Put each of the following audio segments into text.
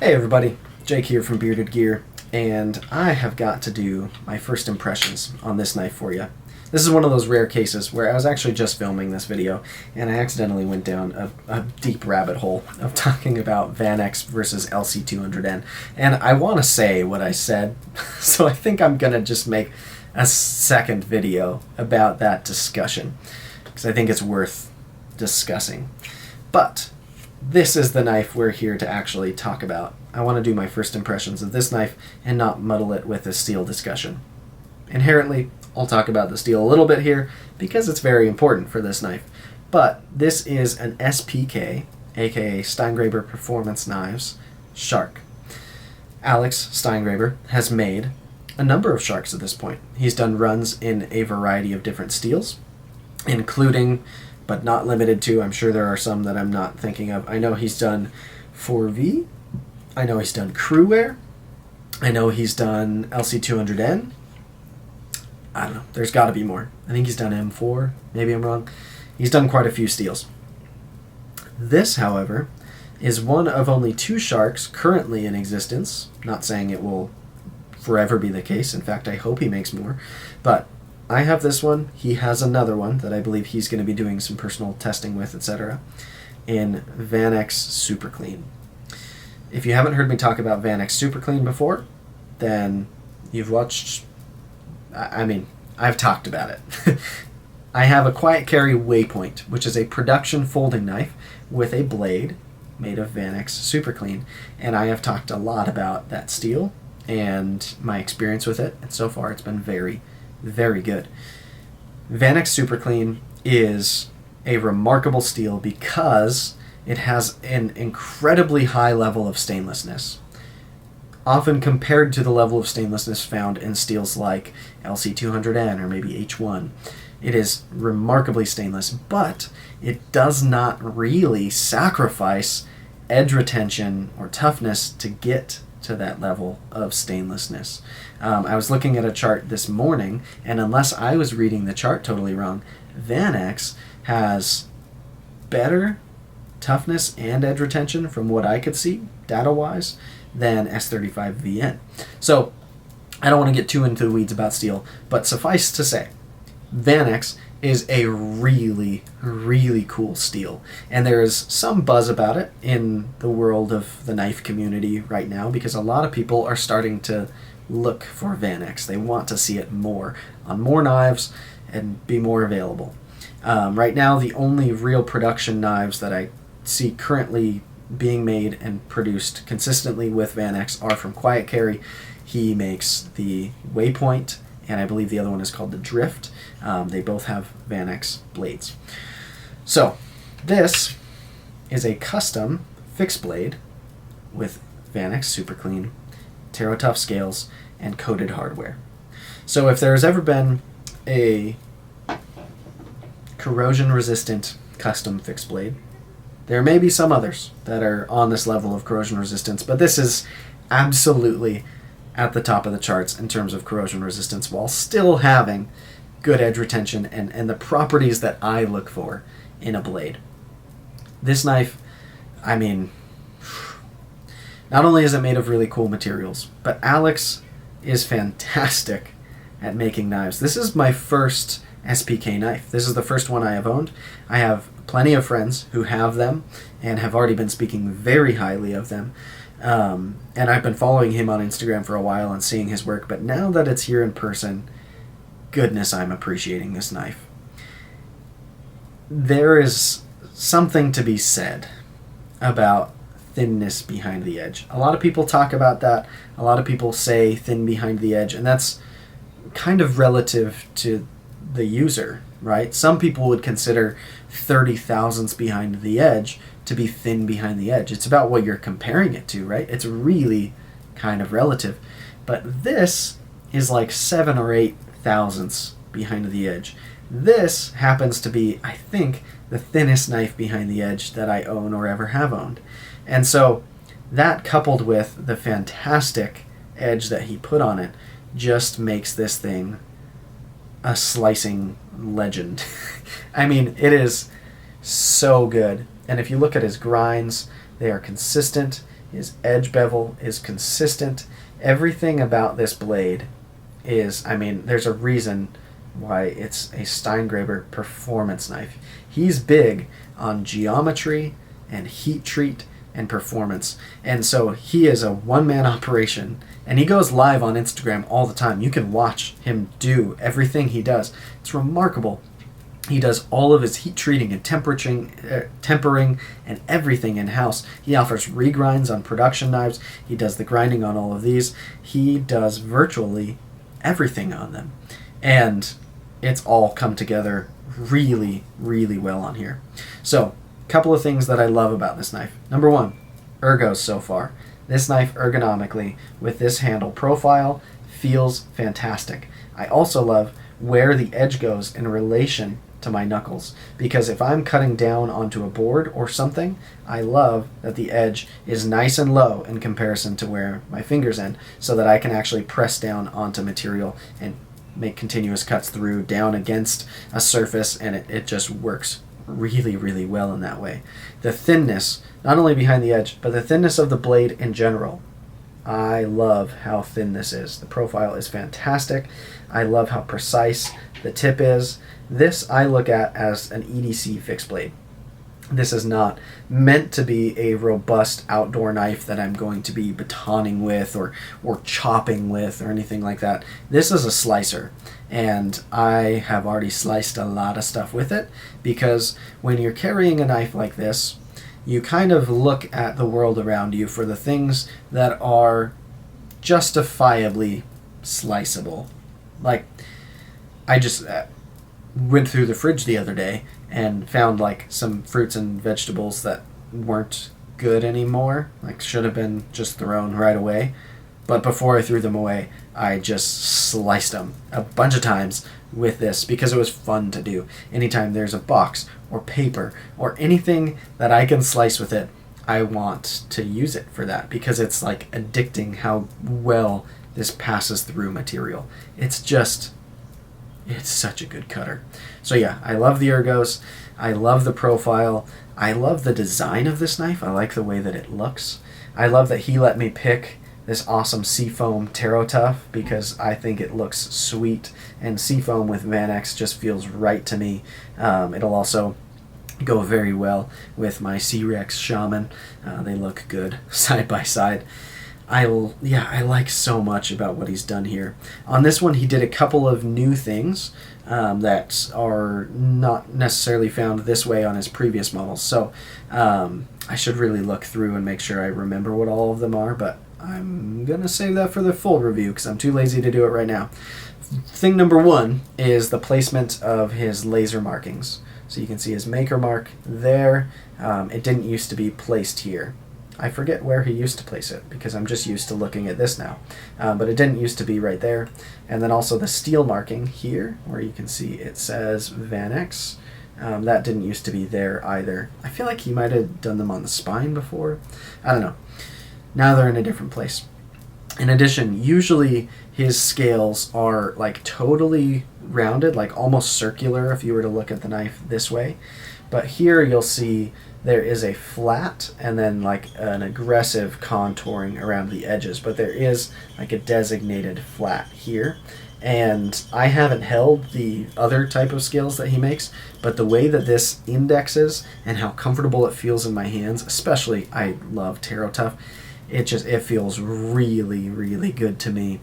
Hey everybody, Jake here from Bearded Gear, and I have got to do my first impressions on this knife for you. This is one of those rare cases where I was actually just filming this video and I accidentally went down a deep rabbit hole of talking about Vanax versus LC200N. And I want to say what I said, so I think I'm going to just make a second video about that discussion, because I think it's worth discussing. But this is the knife we're here to actually talk about. I want to do my first impressions of this knife and not muddle it with a steel discussion. Inherently, I'll talk about the steel a little bit here because it's very important for this knife. But this is an SPK, aka Steingraber Performance Knives, Shark. Alex Steingraber has made a number of Sharks at this point. He's done runs in a variety of different steels, including, but not limited to, I'm sure there are some that I'm not thinking of. I know he's done 4V, I know he's done Crewwear, I know he's done LC200N, I don't know, there's got to be more. I think he's done M4, maybe I'm wrong. He's done quite a few steels. This, however, is one of only 2 Sharks currently in existence. Not saying it will forever be the case, in fact I hope he makes more, but I have this one, he has another one that I believe he's going to be doing some personal testing with, etc., in Vanax Superclean. If you haven't heard me talk about Vanax Superclean before, then you've watched, I've talked about it. I have a quiet carry Waypoint, which is a production folding knife with a blade made of Vanax Superclean, and I have talked a lot about that steel and my experience with it, and so far it's been very good. Vanax Superclean is a remarkable steel because it has an incredibly high level of stainlessness, often compared to the level of stainlessness found in steels like LC200N or maybe H1. It is remarkably stainless, but it does not really sacrifice edge retention or toughness to get to that level of stainlessness. I was looking at a chart this morning, and unless I was reading the chart totally wrong, Vanax has better toughness and edge retention from what I could see data-wise than S35VN. So I don't want to get too into the weeds about steel, but suffice to say, Vanax is a really cool steel, and there is some buzz about it in the world of the knife community right now because a lot of people are starting to look for Vanax. They want to see it more on more knives and be more available. Right now, the only real production knives that I see currently being made and produced consistently with Vanax are from Quiet Carry. He makes the Waypoint, and I believe the other one is called the Drift. They both have Vanax blades. So this is a custom fixed blade with Vanax Superclean, TerraTough scales, and coated hardware. So if there's ever been a corrosion-resistant custom fixed blade, there may be some others that are on this level of corrosion resistance, but this is absolutely at the top of the charts in terms of corrosion resistance while still having good edge retention and the properties that I look for in a blade. This knife, I mean, not only is it made of really cool materials, but Alex is fantastic at making knives. This is my first SPK knife. This is the first one I have owned. I have plenty of friends who have them and have already been speaking very highly of them. And I've been following him on Instagram for a while and seeing his work, but now that it's here in person, goodness, I'm appreciating this knife. There is something to be said about thinness behind the edge. A lot of people talk about that. A lot of people say thin behind the edge, and that's kind of relative to the user, right? Some people would consider 30 thousandths behind the edge to be thin behind the edge. It's about what you're comparing it to, right? It's really kind of relative. But this is like 7 or 8 thousandths behind the edge. This happens to be, I think, the thinnest knife behind the edge that I own or ever have owned. And so that, coupled with the fantastic edge that he put on it, just makes this thing a slicing legend. I mean, it is so good. And if you look at his grinds, they are consistent. His edge bevel is consistent. Everything about this blade is, I mean, there's a reason why it's a Steingraber Performance Knife. He's big on geometry and heat treat and performance. And so he is a one-man operation, and he goes live on Instagram all the time. You can watch him do everything he does. It's remarkable. He does all of his heat treating and tempering and everything in-house. He offers regrinds on production knives. He does the grinding on all of these. He does virtually everything on them. And it's all come together really, really well on here. So, a couple of things that I love about this knife. Number one, ergos so far. This knife ergonomically with this handle profile feels fantastic. I also love where the edge goes in relation to my knuckles, because if I'm cutting down onto a board or something, I love that the edge is nice and low in comparison to where my fingers end, so that I can actually press down onto material and make continuous cuts through down against a surface, and it just works really, really well in that way. The thinness, not only behind the edge, but the thinness of the blade in general. I love how thin this is. The profile is fantastic. I love how precise the tip is. This I look at as an EDC fixed blade. This is not meant to be a robust outdoor knife that I'm going to be batoning with or chopping with or anything like that. This is a slicer, and I have already sliced a lot of stuff with it, because when you're carrying a knife like this, you kind of look at the world around you for the things that are justifiably sliceable. Like, I just went through the fridge the other day and found like some fruits and vegetables that weren't good anymore, like should have been just thrown right away. But before I threw them away, I just sliced them a bunch of times with this, because it was fun to do. Anytime there's a box or paper or anything that I can slice with it, I want to use it for that, because it's like addicting how well this passes through material. It's such a good cutter. So yeah, I love the ergos. I love the profile. I love the design of this knife. I like the way that it looks. I love that he let me pick this awesome Seafoam Taro Tough, because I think it looks sweet, and Seafoam with Vanax just feels right to me. It'll also go very well with my C-Rex Shaman. They look good side by side. I like so much about what he's done here. On this one, he did a couple of new things that are not necessarily found this way on his previous models. So I should really look through and make sure I remember what all of them are, but I'm going to save that for the full review because I'm too lazy to do it right now. Thing number one is the placement of his laser markings. So you can see his maker mark there. It didn't used to be placed here. I forget where he used to place it because I'm just used to looking at this now. But it didn't used to be right there. And then also the steel marking here, where you can see it says Vanax. That didn't used to be there either. I feel like he might have done them on the spine before. I don't know. Now they're in a different place. In addition, usually his scales are like totally rounded, like almost circular if you were to look at the knife this way. But here you'll see there is a flat and then like an aggressive contouring around the edges, but there is like a designated flat here. And I haven't held the other type of scales that he makes, but the way that this indexes and how comfortable it feels in my hands, especially I love Taro Tough, it feels really, really good to me.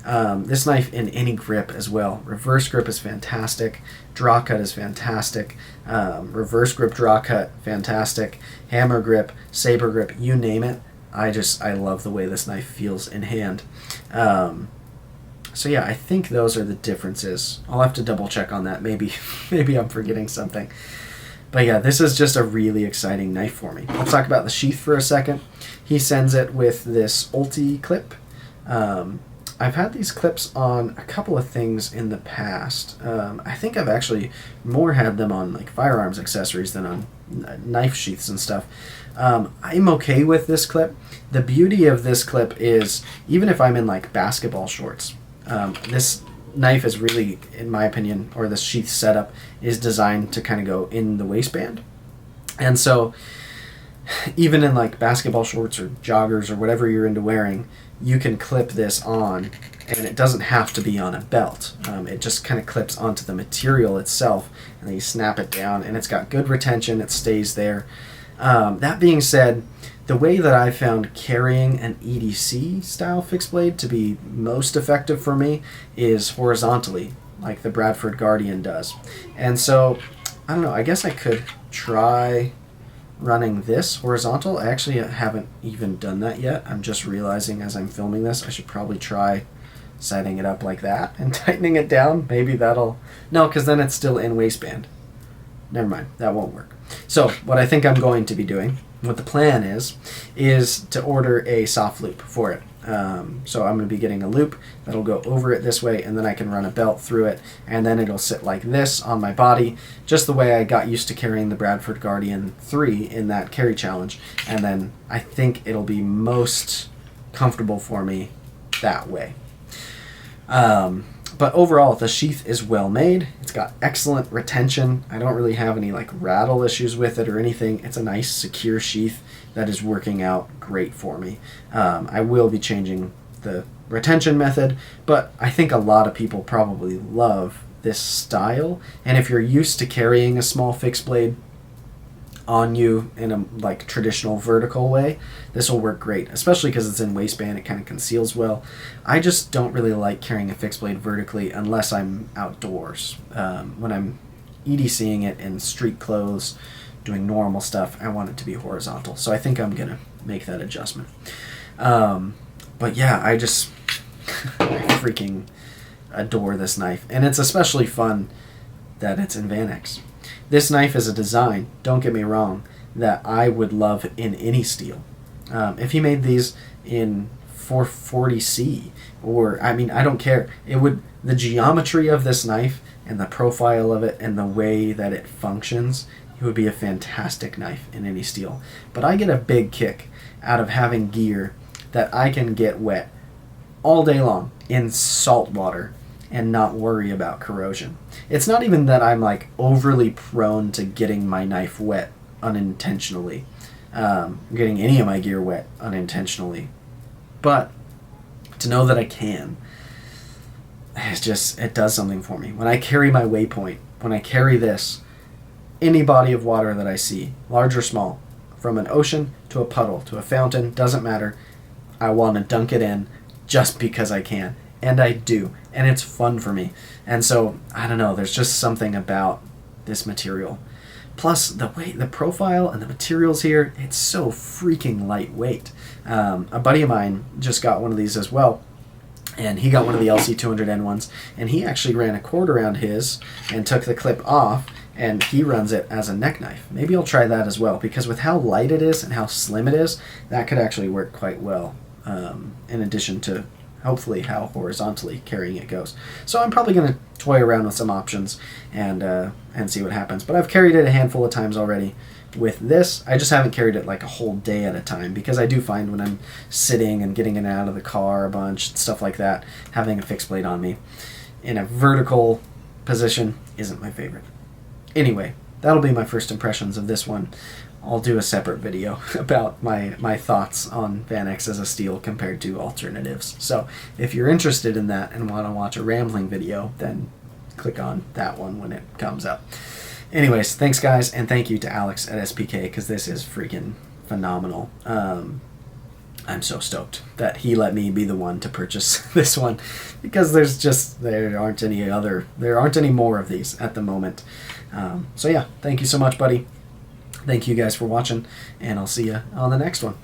This knife in any grip as well. Reverse grip is fantastic. Draw cut is fantastic. Reverse grip draw cut, fantastic. Hammer grip, saber grip, you name it. I love the way this knife feels in hand. So yeah, I think those are the differences. I'll have to double check on that. Maybe I'm forgetting something. But yeah, this is just a really exciting knife for me. Let's talk about the sheath for a second. He sends it with this Ulti clip. I've had these clips on a couple of things in the past. I think I've actually more had them on like firearms accessories than on knife sheaths and stuff. I'm okay with this clip. The beauty of this clip is, even if I'm in like basketball shorts, this knife is really, in my opinion, or this sheath setup is designed to kind of go in the waistband. And so even in like basketball shorts or joggers or whatever you're into wearing, you can clip this on, and it doesn't have to be on a belt. It just kind of clips onto the material itself, and then you snap it down, and it's got good retention. It stays there. That being said, the way that I found carrying an EDC style fixed blade to be most effective for me is horizontally, like the Bradford Guardian does. And so, I don't know, I guess I could try running this horizontal. I actually haven't even done that yet. I'm just realizing as I'm filming this, I should probably try setting it up like that and tightening it down. Maybe that'll... No, because then it's still in waistband. Never mind, that won't work. So what I think I'm going to be doing, what the plan is to order a soft loop for it. So I'm going to be getting a loop that'll go over it this way, and then I can run a belt through it, and then it'll sit like this on my body, just the way I got used to carrying the Bradford Guardian 3 in that carry challenge. And then I think it'll be most comfortable for me that way. But overall, the sheath is well made. It's got excellent retention. I don't really have any like rattle issues with it or anything. It's a nice, secure sheath that is working out great for me. I will be changing the retention method, but I think a lot of people probably love this style. And if you're used to carrying a small fixed blade on you in a like traditional vertical way, this will work great, especially because it's in waistband. It kind of conceals well. I just don't really like carrying a fixed blade vertically unless I'm outdoors. When I'm EDCing it in street clothes, doing normal stuff, I want it to be horizontal. So I think I'm gonna make that adjustment. But yeah, I just I freaking adore this knife, and it's especially fun that it's in Vanax. This knife is a design, don't get me wrong, that I would love in any steel. If he made these in 440C, or, I mean, I don't care. It would, the geometry of this knife and the profile of it and the way that it functions, it would be a fantastic knife in any steel. But I get a big kick out of having gear that I can get wet all day long in salt water and not worry about corrosion. It's not even that I'm like overly prone to getting my knife wet unintentionally, getting any of my gear wet unintentionally, but to know that I can, it's just, it does something for me. When I carry my waypoint, when I carry this, any body of water that I see, large or small, from an ocean to a puddle to a fountain, doesn't matter, I want to dunk it in just because I can. And I do, and it's fun for me. And so, I don't know, there's just something about this material. Plus, the way, the profile and the materials here, it's so freaking lightweight. A buddy of mine just got one of these as well, and he got one of the LC200N ones, and he actually ran a cord around his and took the clip off, and he runs it as a neck knife. Maybe I'll try that as well, because with how light it is and how slim it is, that could actually work quite well, in addition to hopefully how horizontally carrying it goes. So I'm probably going to toy around with some options and see what happens. But I've carried it a handful of times already with this. I just haven't carried it like a whole day at a time, because I do find when I'm sitting and getting in and out of the car a bunch, stuff like that, having a fixed blade on me in a vertical position isn't my favorite. Anyway, that'll be my first impressions of this one. I'll do a separate video about my thoughts on Vanax as a steel compared to alternatives. So if you're interested in that and want to watch a rambling video, then click on that one when it comes up. Anyways, thanks guys, and thank you to Alex at SPK, because this is freaking phenomenal. I'm so stoked that he let me be the one to purchase this one, because there aren't any more of these at the moment. So yeah, thank you so much, buddy. Thank you guys for watching, and I'll see you on the next one.